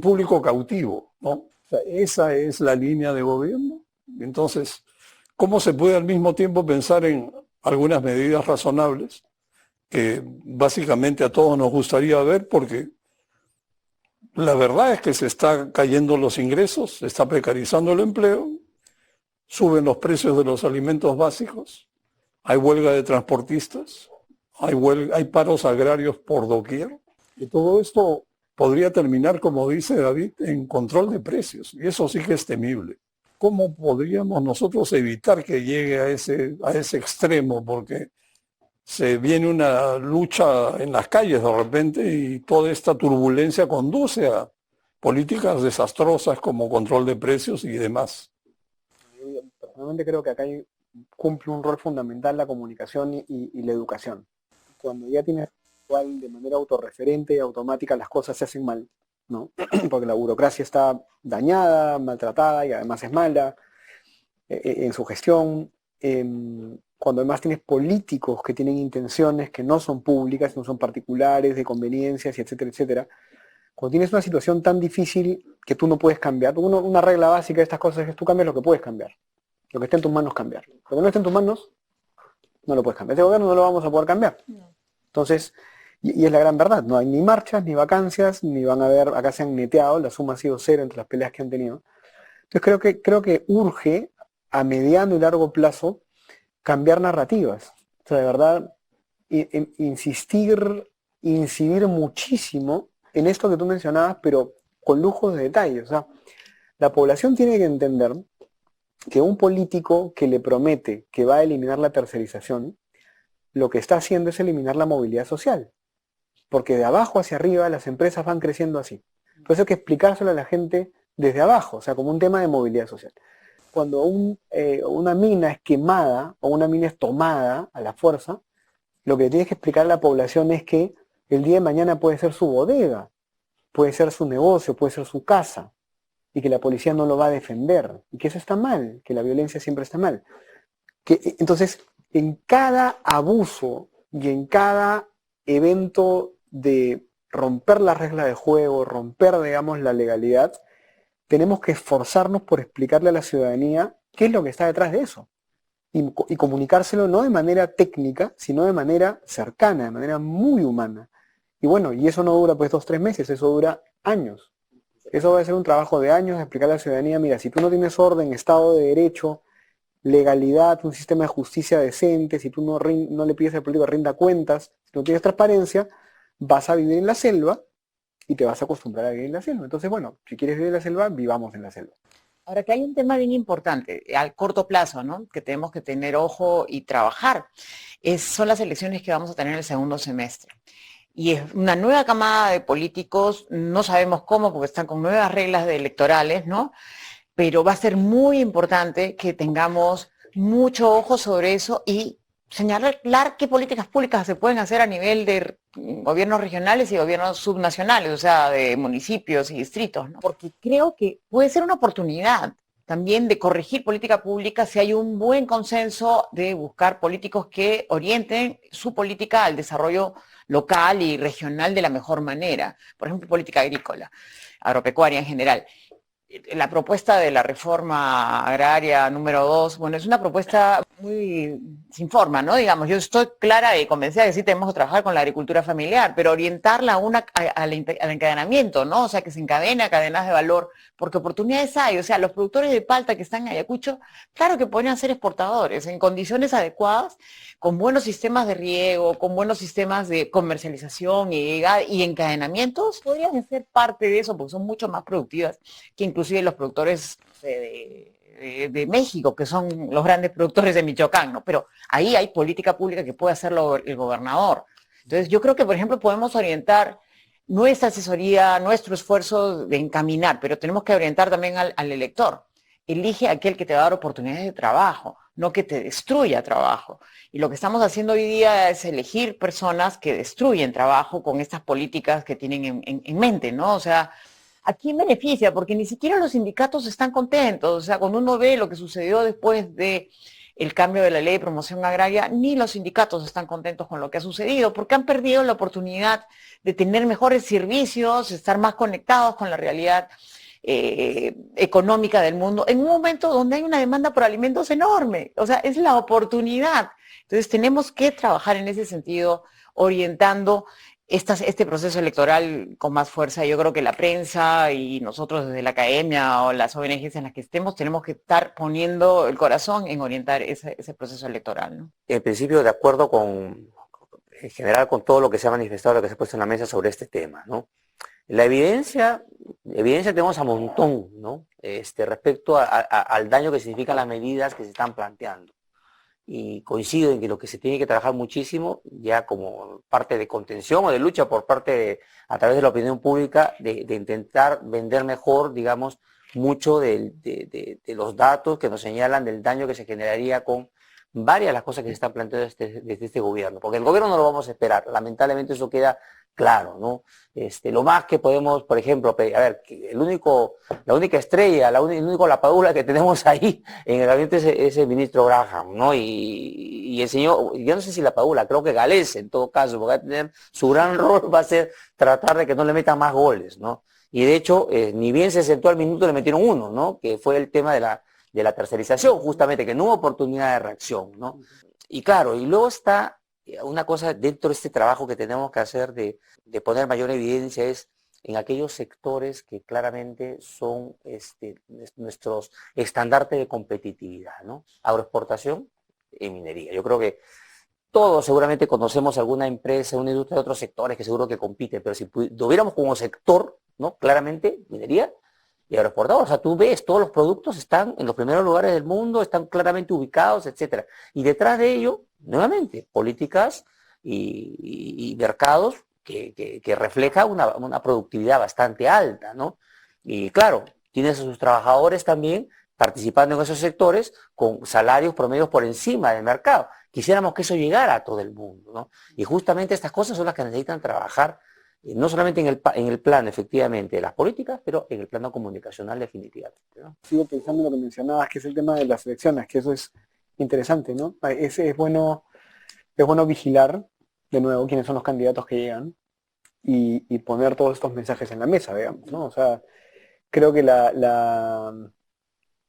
Speaker 1: público cautivo, ¿no? O sea, esa es la línea de gobierno. Entonces, ¿cómo se puede al mismo tiempo pensar en algunas medidas razonables que básicamente a todos nos gustaría ver? Porque la verdad es que se está cayendo los ingresos, se está precarizando el empleo, suben los precios de los alimentos básicos, hay huelga de transportistas, hay paros agrarios por doquier, y todo esto podría terminar, como dice David, en control de precios, y eso sí que es temible. cómo podríamos nosotros evitar que llegue a ese extremo, porque se viene una lucha en las calles de repente y toda esta turbulencia conduce a políticas desastrosas como control de precios y demás.
Speaker 4: Yo personalmente creo que acá cumple un rol fundamental la comunicación y la educación. Cuando ya tienes igual de manera autorreferente y automática las cosas se hacen mal, ¿no? Porque la burocracia está dañada, maltratada y además es mala en su gestión. Cuando además tienes políticos que tienen intenciones que no son públicas, no son particulares, de conveniencias, y etcétera, etcétera. Cuando tienes una situación tan difícil que tú no puedes cambiar, una regla básica de estas cosas es que tú cambias lo que puedes cambiar. Lo que está en tus manos cambiar. Lo que no está en tus manos, no lo puedes cambiar. Este gobierno no lo vamos a poder cambiar. Entonces, y es la gran verdad, no hay ni marchas, ni vacancias, ni van a haber, acá se han neteado, la suma ha sido cero entre las peleas que han tenido. Entonces creo que urge a mediano y largo plazo cambiar narrativas. O sea, de verdad, incidir muchísimo en esto que tú mencionabas, pero con lujos de detalle. O sea, la población tiene que entender que un político que le promete que va a eliminar la tercerización, lo que está haciendo es eliminar la movilidad social. Porque de abajo hacia arriba las empresas van creciendo así. Por eso hay que explicárselo a la gente desde abajo, o sea, como un tema de movilidad social. Cuando una mina es quemada o una mina es tomada a la fuerza, lo que tienes que explicar a la población es que el día de mañana puede ser su bodega, puede ser su negocio, puede ser su casa, y que la policía no lo va a defender, y que eso está mal, que la violencia siempre está mal. Entonces, en cada abuso y en cada evento de romper las reglas de juego, romper, digamos, la legalidad, tenemos que esforzarnos por explicarle a la ciudadanía qué es lo que está detrás de eso. Y comunicárselo no de manera técnica, sino de manera cercana, de manera muy humana. Y bueno, y eso no dura pues 2 o 3 meses, eso dura años. Eso va a ser un trabajo de años de explicar a la ciudadanía, mira, si tú no tienes orden, Estado de Derecho, legalidad, un sistema de justicia decente, si tú no le pides al político que rinda cuentas, si no tienes transparencia, vas a vivir en la selva y te vas a acostumbrar a vivir en la selva. Entonces, bueno, si quieres vivir en la selva, vivamos en la selva.
Speaker 2: Ahora que hay un tema bien importante, al corto plazo, ¿no? Que tenemos que tener ojo y trabajar, son las elecciones que vamos a tener el segundo semestre. Y es una nueva camada de políticos, no sabemos cómo, porque están con nuevas reglas electorales, ¿no? Pero va a ser muy importante que tengamos mucho ojo sobre eso y señalar qué políticas públicas se pueden hacer a nivel de gobiernos regionales y gobiernos subnacionales, o sea, de municipios y distritos, ¿no? Porque creo que puede ser una oportunidad también de corregir política pública si hay un buen consenso de buscar políticos que orienten su política al desarrollo local y regional de la mejor manera. Por ejemplo, política agrícola, agropecuaria en general. La propuesta de la reforma agraria número 2, bueno, es una propuesta muy sin forma, ¿no? Digamos, yo estoy clara y convencida de que sí tenemos que trabajar con la agricultura familiar, pero orientarla al encadenamiento, ¿no? O sea, que se encadena cadenas de valor, porque oportunidades hay. O sea, los productores de palta que están en Ayacucho, claro que podrían ser exportadores en condiciones adecuadas, con buenos sistemas de riego, con buenos sistemas de comercialización y encadenamientos, podrían ser parte de eso, porque son mucho más productivas que inclusive los productores de México, que son los grandes productores de Michoacán, ¿no? Pero ahí hay política pública que puede hacerlo el gobernador. Entonces yo creo que, por ejemplo, podemos orientar nuestra asesoría, nuestro esfuerzo de encaminar, pero tenemos que orientar también al elector. Elige a aquel que te va a dar oportunidades de trabajo, no que te destruya trabajo. Y lo que estamos haciendo hoy día es elegir personas que destruyen trabajo con estas políticas que tienen en mente, ¿no? O sea, ¿a quién beneficia? Porque ni siquiera los sindicatos están contentos. O sea, cuando uno ve lo que sucedió después de el cambio de la ley de promoción agraria, ni los sindicatos están contentos con lo que ha sucedido, porque han perdido la oportunidad de tener mejores servicios, estar más conectados con la realidad económica del mundo, en un momento donde hay una demanda por alimentos enorme. O sea, es la oportunidad. Entonces tenemos que trabajar en ese sentido, orientando este proceso electoral con más fuerza. Yo creo que la prensa y nosotros desde la academia o las ONGs en las que estemos tenemos que estar poniendo el corazón en orientar ese proceso electoral, ¿no?
Speaker 3: En principio, de acuerdo en general con todo lo que se ha manifestado, lo que se ha puesto en la mesa sobre este tema, ¿no? La evidencia tenemos a montón, ¿no? Respecto al daño que significan las medidas que se están planteando. Y coincido en que lo que se tiene que trabajar muchísimo, ya como parte de contención o de lucha por parte a través de la opinión pública, de intentar vender mejor, digamos, mucho de los datos que nos señalan del daño que se generaría con varias de las cosas que se están planteando desde este gobierno. Porque el gobierno no lo vamos a esperar, lamentablemente eso queda claro, ¿no? Lo más que podemos, por ejemplo, a ver, la única estrella, el único la padula que tenemos ahí en el gabinete es el ministro Graham, ¿no? Y el señor, yo no sé si la padula, creo que Gales en todo caso, porque va a tener su gran rol, va a ser tratar de que no le metan más goles, ¿no? Y de hecho, ni bien se sentó al minuto le metieron uno, ¿no? Que fue el tema de la tercerización, justamente, que no hubo oportunidad de reacción, ¿no? Y claro, y luego está una cosa dentro de este trabajo que tenemos que hacer de poner mayor evidencia es en aquellos sectores que claramente son nuestros estandartes de competitividad, ¿no? Agroexportación y minería. Yo creo que todos seguramente conocemos alguna empresa, una industria de otros sectores que seguro que compiten, pero si tuviéramos como sector, ¿no? Claramente, minería y agroexportador. O sea, tú ves, todos los productos están en los primeros lugares del mundo, están claramente ubicados, etcétera. Y detrás de ello, nuevamente, políticas y mercados que refleja una productividad bastante alta, ¿no? Y claro, tienes a sus trabajadores también participando en esos sectores con salarios promedios por encima del mercado. Quisiéramos que eso llegara a todo el mundo, ¿no? Y justamente estas cosas son las que necesitan trabajar, no solamente en el plano, efectivamente, de las políticas, pero en el plano comunicacional definitivamente, ¿no?
Speaker 4: Sigo pensando en lo que mencionabas, que es el tema de las elecciones, que eso es interesante, ¿no? Es bueno vigilar de nuevo quiénes son los candidatos que llegan y poner todos estos mensajes en la mesa, digamos, ¿no? O sea, creo que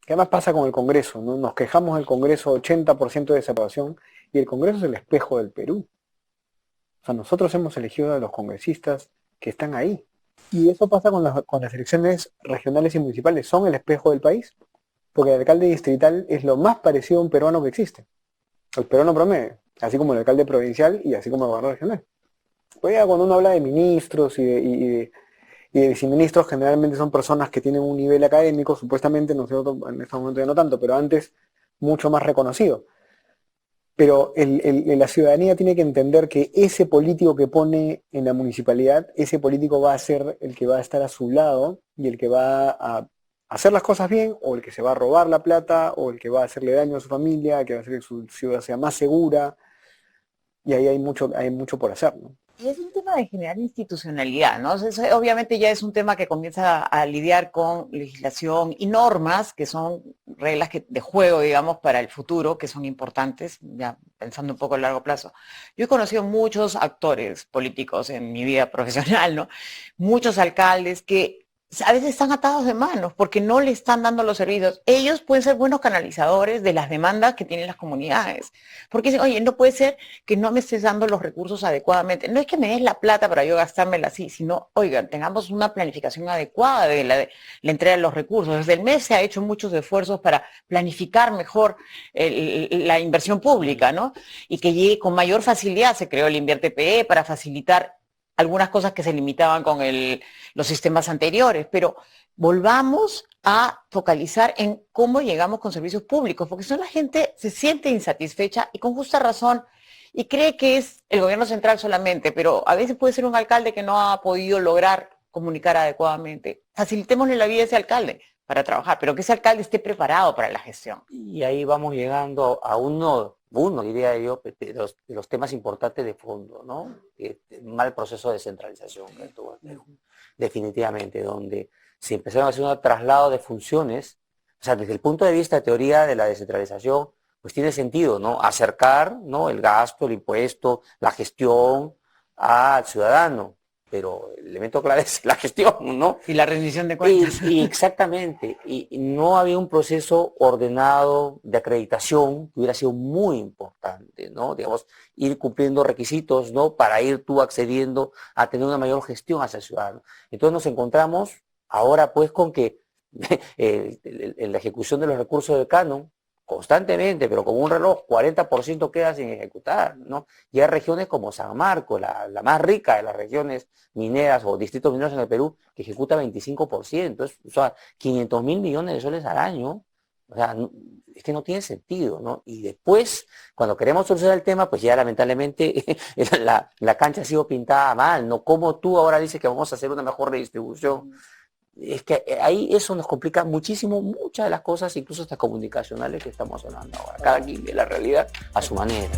Speaker 4: ¿qué más pasa con el Congreso, ¿no? Nos quejamos del Congreso, 80% de desaprobación, y el Congreso es el espejo del Perú. O sea, nosotros hemos elegido a los congresistas que están ahí. Y eso pasa con las elecciones regionales y municipales. Son el espejo del país, porque el alcalde distrital es lo más parecido a un peruano que existe. El peruano promedio, así como el alcalde provincial y así como el gobernador regional. Pues ya cuando uno habla de ministros y de viceministros, generalmente son personas que tienen un nivel académico, supuestamente, nosotros en este momento ya no tanto, pero antes mucho más reconocido. Pero la ciudadanía tiene que entender que ese político que pone en la municipalidad, ese político va a ser el que va a estar a su lado y el que va a hacer las cosas bien, o el que se va a robar la plata, o el que va a hacerle daño a su familia, el que va a hacer que su ciudad sea más segura. Y ahí hay mucho por hacer, ¿no?
Speaker 2: Y es un tema de generar institucionalidad, ¿no? Eso obviamente ya es un tema que comienza a lidiar con legislación y normas, que son reglas de juego, digamos, para el futuro, que son importantes, ya pensando un poco a largo plazo. Yo he conocido muchos actores políticos en mi vida profesional, ¿no? Muchos alcaldes que a veces están atados de manos porque no le están dando los servicios. Ellos pueden ser buenos canalizadores de las demandas que tienen las comunidades. Porque dicen, oye, no puede ser que no me estés dando los recursos adecuadamente. No es que me des la plata para yo gastármela así, sino, oigan, tengamos una planificación adecuada de la entrega de los recursos. Desde el mes se ha hecho muchos esfuerzos para planificar mejor la inversión pública, ¿no? Y que llegue con mayor facilidad. Se creó el InviertePE para facilitar algunas cosas que se limitaban con los sistemas anteriores, pero volvamos a focalizar en cómo llegamos con servicios públicos, porque si no la gente se siente insatisfecha y con justa razón y cree que es el gobierno central solamente, pero a veces puede ser un alcalde que no ha podido lograr comunicar adecuadamente. Facilitémosle la vida a ese alcalde para trabajar, pero que ese alcalde esté preparado para la gestión.
Speaker 3: Y ahí vamos llegando a uno diría yo, de los temas importantes de fondo, ¿no? Mal proceso de descentralización que tuvo el Perú, definitivamente, donde se empezaron a hacer un traslado de funciones, o sea, desde el punto de vista de teoría de la descentralización, pues tiene sentido, ¿no? Acercar, ¿no? El gasto, el impuesto, la gestión al ciudadano, pero el elemento clave es la gestión, ¿no?
Speaker 2: Y la rendición de cuentas.
Speaker 3: Y exactamente, y no había un proceso ordenado de acreditación que hubiera sido muy importante, ¿no? Digamos, ir cumpliendo requisitos, ¿no? Para ir tú accediendo a tener una mayor gestión hacia el ciudadano. Entonces nos encontramos ahora pues con que en la ejecución de los recursos del canon, constantemente, pero como un reloj, 40% queda sin ejecutar, ¿no? Y hay regiones como San Marcos, la más rica de las regiones mineras o distritos mineros en el Perú, que ejecuta 25%, o sea, 500.000 millones de soles al año. O sea, es que no tiene sentido, ¿no? Y después, cuando queremos solucionar el tema, pues ya lamentablemente la cancha ha sido pintada mal, ¿no? Como tú ahora dices que vamos a hacer una mejor redistribución. Es que ahí eso nos complica muchísimo, muchas de las cosas, incluso hasta comunicacionales que estamos hablando ahora. Cada quien ve la realidad a su manera.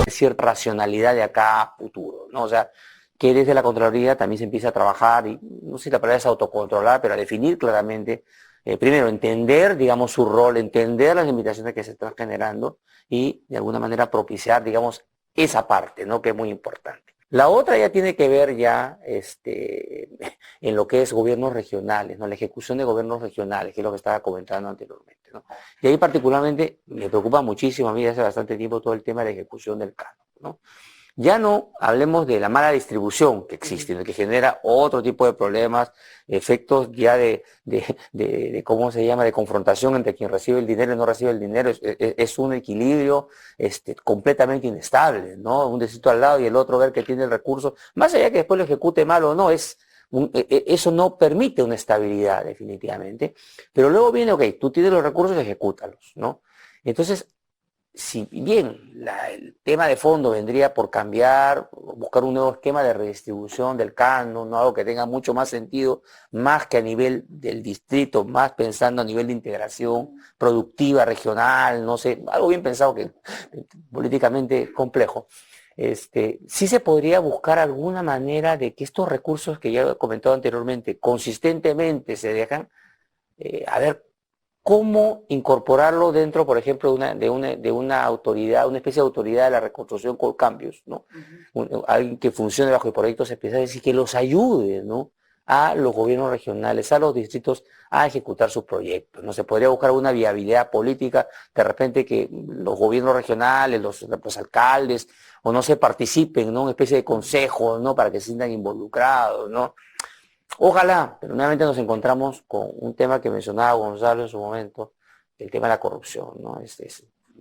Speaker 3: Cierta racionalidad de acá a futuro, ¿no? O sea, que desde la Contraloría también se empieza a trabajar, y no sé si la palabra es autocontrolar, pero a definir claramente, primero, entender, digamos, su rol, entender las limitaciones que se están generando y de alguna manera propiciar, digamos, esa parte, ¿no? Que es muy importante. La otra ya tiene que ver ya en lo que es gobiernos regionales, ¿no? La ejecución de gobiernos regionales, que es lo que estaba comentando anteriormente, ¿no? Y ahí particularmente me preocupa muchísimo a mí desde hace bastante tiempo todo el tema de la ejecución del canon, ¿no? Ya no hablemos de la mala distribución que existe, ¿no? Que genera otro tipo de problemas, efectos ya de ¿cómo se llama?, de confrontación entre quien recibe el dinero y no recibe el dinero. Es un equilibrio completamente inestable, ¿no? Un distrito al lado y el otro ver que tiene el recurso, más allá que después lo ejecute mal o no, eso no permite una estabilidad definitivamente. Pero luego viene, ok, tú tienes los recursos, ejecútalos, ¿no? Entonces, si bien el tema de fondo vendría por cambiar, buscar un nuevo esquema de redistribución del canon, ¿no? Algo que tenga mucho más sentido, más que a nivel del distrito, más pensando a nivel de integración productiva, regional, no sé, algo bien pensado que políticamente complejo. Sí se podría buscar alguna manera de que estos recursos que ya he comentado anteriormente, consistentemente se dejan, a ver, cómo incorporarlo dentro, por ejemplo, de una autoridad, una especie de autoridad de la reconstrucción con cambios, ¿no? Alguien que funcione bajo proyectos especiales y que los ayude, ¿no?, a los gobiernos regionales, a los distritos a ejecutar sus proyectos, ¿no? Se podría buscar una viabilidad política, de repente que los gobiernos regionales, los alcaldes, o no se participen, ¿no?, una especie de consejo, ¿no?, para que se sientan involucrados, ¿no? Ojalá, pero nuevamente nos encontramos con un tema que mencionaba Gonzalo en su momento, el tema de la corrupción, ¿no?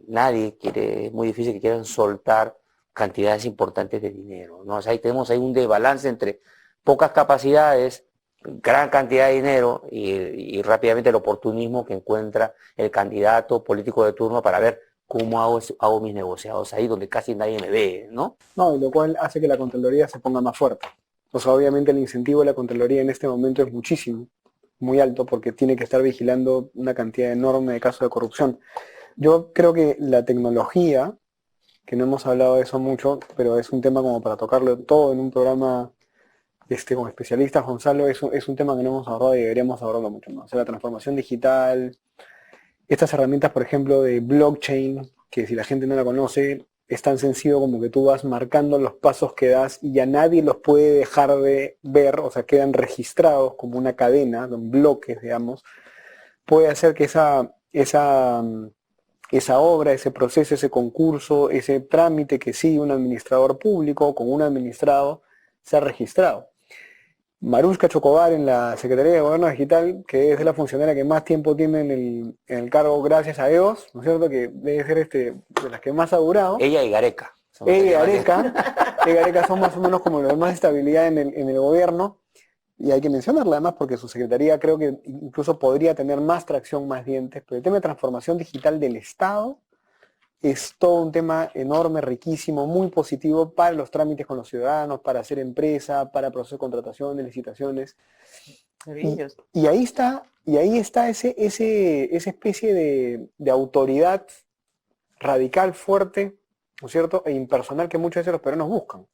Speaker 3: Nadie quiere, es muy difícil que quieran soltar cantidades importantes de dinero, ¿no? O sea, ahí tenemos un desbalance entre pocas capacidades, gran cantidad de dinero y rápidamente el oportunismo que encuentra el candidato político de turno para ver cómo hago mis negociados ahí donde casi nadie me ve, ¿no?
Speaker 4: No, y lo cual hace que la Contraloría se ponga más fuerte. O sea, obviamente el incentivo de la Contraloría en este momento es muchísimo, muy alto, porque tiene que estar vigilando una cantidad enorme de casos de corrupción. Yo creo que la tecnología, que no hemos hablado de eso mucho, pero es un tema como para tocarlo todo en un programa con especialistas, Gonzalo, es un tema que no hemos abordado y deberíamos abordarlo mucho más. O sea, la transformación digital, estas herramientas, por ejemplo, de blockchain, que si la gente no la conoce, es tan sencillo como que tú vas marcando los pasos que das y ya nadie los puede dejar de ver, o sea, quedan registrados como una cadena, en bloques, digamos. Puede hacer que esa obra, ese proceso, ese concurso, ese trámite que sigue un administrador público con un administrado, sea registrado. Marushka Chocobar en la Secretaría de Gobierno Digital, que es la funcionaria que más tiempo tiene en el cargo, gracias a Dios, ¿no es cierto?, que debe ser de las que más ha durado.
Speaker 3: Ella y Gareca.
Speaker 4: Ella y Gareca son más o menos como los de más estabilidad en el gobierno, y hay que mencionarla además porque su secretaría creo que incluso podría tener más tracción, más dientes, pero el tema de transformación digital del Estado es todo un tema enorme, riquísimo, muy positivo para los trámites con los ciudadanos, para hacer empresa, para procesos de contratación, de licitaciones. Y ahí está esa especie de autoridad radical, fuerte, ¿no es cierto?, e impersonal que muchas veces los peruanos buscan.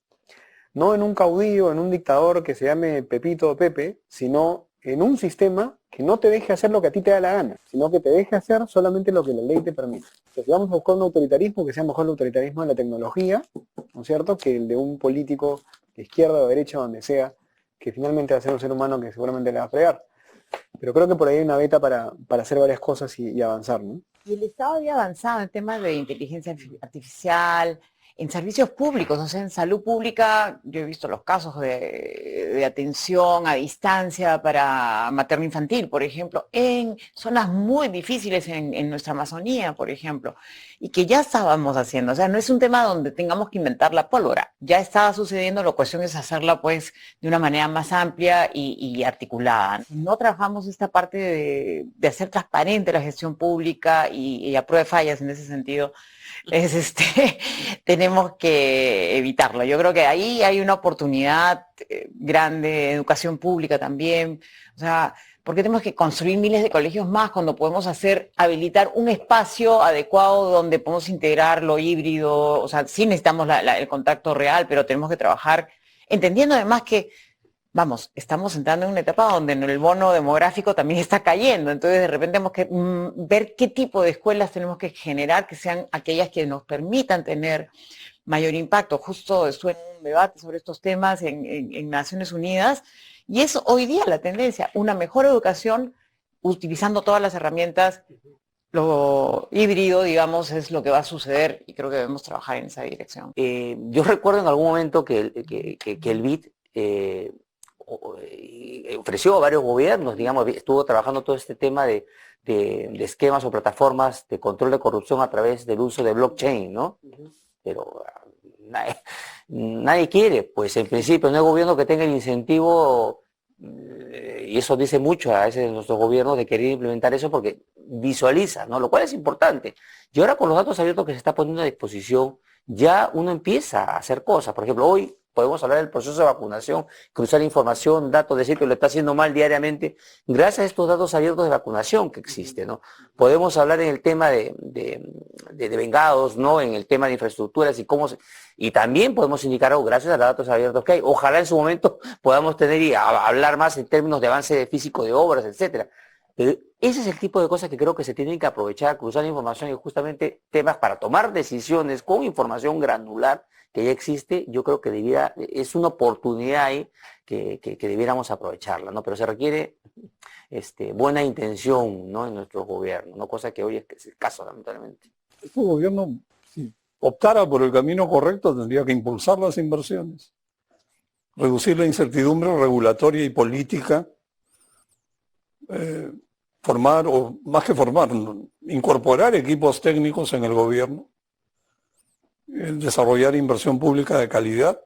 Speaker 4: No en un caudillo, en un dictador que se llame Pepito o Pepe, sino en un sistema que no te deje hacer lo que a ti te da la gana, sino que te deje hacer solamente lo que la ley te permite. Entonces, si vamos a buscar un autoritarismo, que sea mejor el autoritarismo de la tecnología, ¿no es cierto?, que el de un político de izquierda o derecha, donde sea, que finalmente va a ser un ser humano que seguramente le va a fregar. Pero creo que por ahí hay una beta para hacer varias cosas y avanzar, ¿no?
Speaker 2: Y el Estado había avanzado en temas de inteligencia artificial, en servicios públicos, o sea, en salud pública. Yo he visto los casos de de atención a distancia para materno-infantil, por ejemplo, en zonas muy difíciles en nuestra Amazonía, por ejemplo, y que ya estábamos haciendo. O sea, no es un tema donde tengamos que inventar la pólvora. Ya estaba sucediendo, la cuestión es hacerla pues de una manera más amplia y articulada. No trabajamos esta parte de hacer transparente la gestión pública y a prueba de fallas en ese sentido. Tenemos que evitarlo. Yo creo que ahí hay una oportunidad grande de educación pública también. O sea, ¿por qué tenemos que construir miles de colegios más cuando podemos habilitar un espacio adecuado donde podemos integrar lo híbrido? O sea, sí necesitamos el contacto real, pero tenemos que trabajar entendiendo además que vamos, estamos entrando en una etapa donde el bono demográfico también está cayendo, entonces de repente tenemos que ver qué tipo de escuelas tenemos que generar que sean aquellas que nos permitan tener mayor impacto. Justo estuve en un debate sobre estos temas en Naciones Unidas y es hoy día la tendencia, una mejor educación utilizando todas las herramientas. Lo híbrido, digamos, es lo que va a suceder y creo que debemos trabajar en esa dirección.
Speaker 3: Yo recuerdo en algún momento que el BID ofreció a varios gobiernos, digamos, estuvo trabajando todo este tema de esquemas o plataformas de control de corrupción a través del uso de blockchain, ¿no? Pero nadie quiere, pues en principio no hay gobierno que tenga el incentivo, y eso dice mucho a veces de nuestros gobiernos de querer implementar eso porque visualiza, ¿no? Lo cual es importante. Y ahora con los datos abiertos que se está poniendo a disposición, ya uno empieza a hacer cosas. Por ejemplo, hoy podemos hablar del proceso de vacunación, cruzar información, datos, decir que lo está haciendo mal diariamente, gracias a estos datos abiertos de vacunación que existen, ¿no? Podemos hablar en el tema de vengados, ¿no? En el tema de infraestructuras y también podemos indicar algo gracias a los datos abiertos que hay. Ojalá en su momento podamos tener y hablar más en términos de avance físico de obras, etcétera. Pero ese es el tipo de cosas que creo que se tienen que aprovechar, cruzar información y justamente temas para tomar decisiones con información granular que ya existe. Yo creo que es una oportunidad ahí que debiéramos aprovecharla, ¿no? Pero se requiere buena intención, ¿no? En nuestro gobierno, ¿no? Cosa que hoy es escaso, lamentablemente.
Speaker 1: Este gobierno, si optara por el camino correcto, tendría que impulsar las inversiones, reducir la incertidumbre regulatoria y política, formar, o más que formar, incorporar equipos técnicos en el gobierno, desarrollar inversión pública de calidad,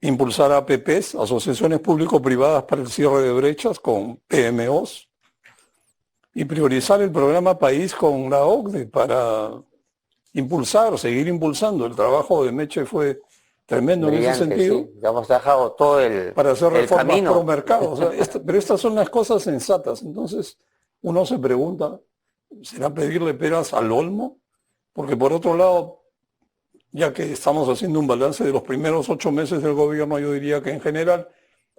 Speaker 1: impulsar APPs, asociaciones público-privadas para el cierre de brechas con PMOs, y priorizar el programa País con la OCDE para seguir impulsando. El trabajo de Meche fue tremendo en ese sentido.
Speaker 3: Sí. Hemos dejado todo
Speaker 1: para hacer reformas
Speaker 3: camino.
Speaker 1: pro mercado. O sea, pero estas son las cosas sensatas. Entonces uno se pregunta, ¿será pedirle peras al olmo? Porque por otro lado, ya que estamos haciendo un balance de los primeros 8 meses del gobierno, yo diría que en general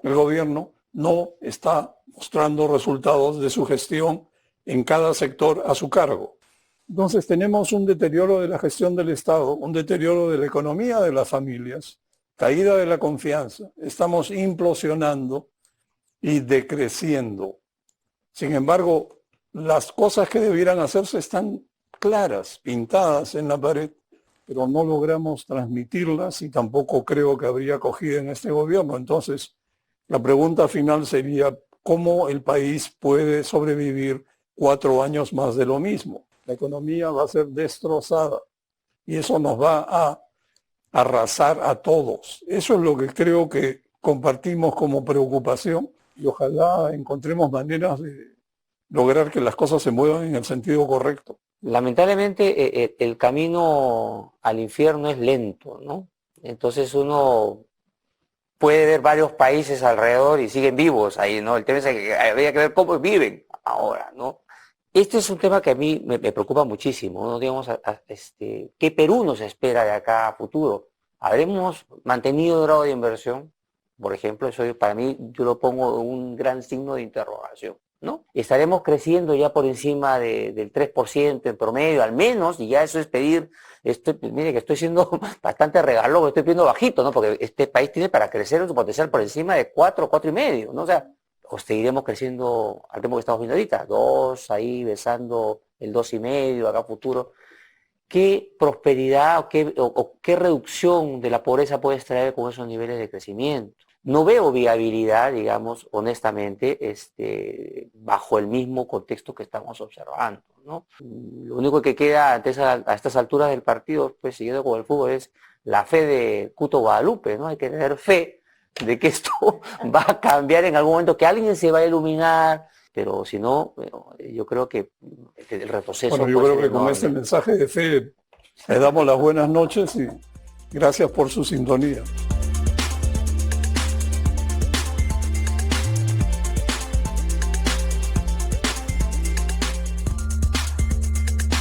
Speaker 1: el gobierno no está mostrando resultados de su gestión en cada sector a su cargo. Entonces tenemos un deterioro de la gestión del Estado, un deterioro de la economía de las familias, caída de la confianza, estamos implosionando y decreciendo. Sin embargo, las cosas que debieran hacerse están claras, pintadas en la pared, pero no logramos transmitirlas y tampoco creo que habría acogida en este gobierno. Entonces, la pregunta final sería, ¿cómo el país puede sobrevivir 4 años más de lo mismo? La economía va a ser destrozada y eso nos va a arrasar a todos. Eso es lo que creo que compartimos como preocupación y ojalá encontremos maneras de lograr que las cosas se muevan en el sentido correcto.
Speaker 3: Lamentablemente el camino al infierno es lento, ¿no? Entonces uno puede ver varios países alrededor y siguen vivos ahí, ¿no? El tema es que habría que ver cómo viven ahora, ¿no? Este es un tema que a mí me preocupa muchísimo, ¿no? Digamos, ¿qué Perú nos espera de acá a futuro? ¿Habremos mantenido el grado de inversión? Por ejemplo, eso para mí yo lo pongo un gran signo de interrogación, ¿no? Estaremos creciendo ya por encima del 3% en promedio, al menos, y ya eso es pedir, mire que estoy siendo bastante regalón, estoy pidiendo bajito, ¿no? Porque este país tiene para crecer en su potencial por encima de 4,5, ¿no? O sea, o seguiremos creciendo al tiempo que estamos viendo ahorita, 2, ahí besando el 2,5 acá a futuro. ¿Qué prosperidad o qué reducción de la pobreza puedes traer con esos niveles de crecimiento? no veo viabilidad, digamos, honestamente, bajo el mismo contexto que estamos observando, ¿no? Lo único que queda a estas alturas del partido, pues siguiendo con el fútbol, es la fe de Cuto Guadalupe, ¿no? Hay que tener fe de que esto va a cambiar en algún momento, que alguien se va a iluminar, pero si no, bueno, yo creo que el retroceso...
Speaker 1: Bueno, yo
Speaker 3: puede
Speaker 1: creo
Speaker 3: ser
Speaker 1: que con
Speaker 3: enorme.
Speaker 1: ese mensaje de fe le damos las buenas noches y gracias por su sintonía.